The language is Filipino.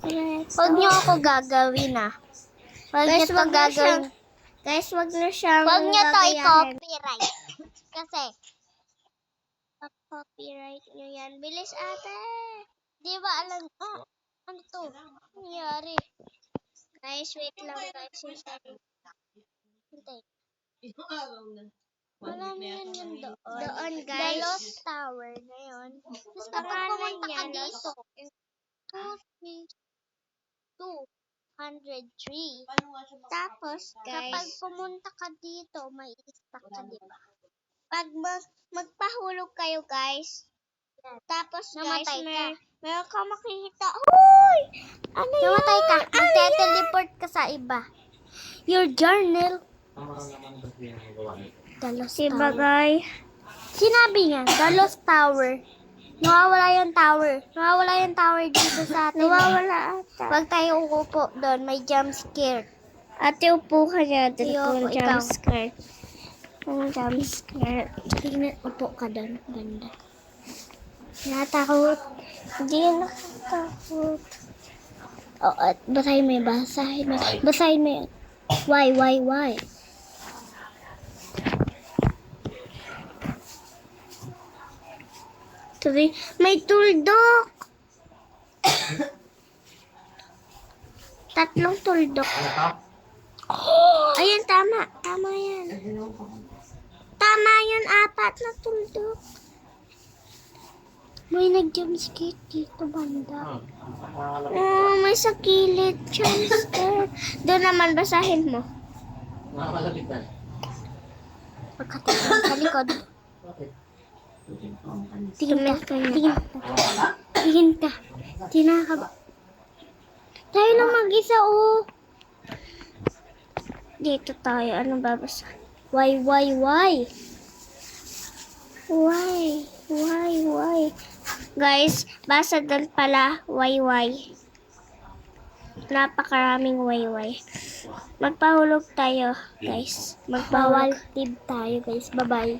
Huwag niyo ako gagawin ah. Huwag niyo to gagawin. Guys, wag na siyang Huwag niyo to gagayahin. i-copyright. Kasi, Copyright nyo yan. Bilis ate. di ba alam, ano to? Nangyari. Guys, wait lang guys. Hintay. Alam Alam mo yan yung doon. Doon The guys. Lost Tower na yun. Tapos kapag Pangalan pumunta ka niya, dito, 203. Tapos Kapag guys, pumunta ka dito, may stuck ka, di ba? pag magpahulog kayo guys. Tapos guys, Namatay ka. meron ka makikita. Hoy! Ano yun? Namatay ka. Magte-teleport ka sa iba. Your journal. The Lost Diba Tower. guys? Sinabi niya, The Lost Tower. Nawawala yung tower. Nawawala yung tower dito sa atin. Nawawala ata. Pag tayo uupo doon, may jump scare. Ate, upo ka niya. Doon Iyo, kung ikaw. jump scare. Kung jump scare. Tingnan, upo ka doon. Banda. Natakot. Hindi nakatakot. Oo, at basahin mo yun. Basahin mo. Basahin mo yun. Why? May tuldok. Tatlong tuldok. Ayan, tama. Tama yan. Tama yun, 4 na tuldok. May nag-jump scare dito, banda. Oh, may sa kilid. Jump scare. Doon naman, basahin mo. Pagkatingin sa likod. Tingnan ka niya. Tingin ka. Tinakab. Tayo lang mag-isa, oh. Dito tayo. Anong babasa? Why? Why? Guys, basa doon pala. Why? Napakaraming why. Magpahulog tayo, guys. Bawal Magpahulog. tib tayo, guys. Bye-bye.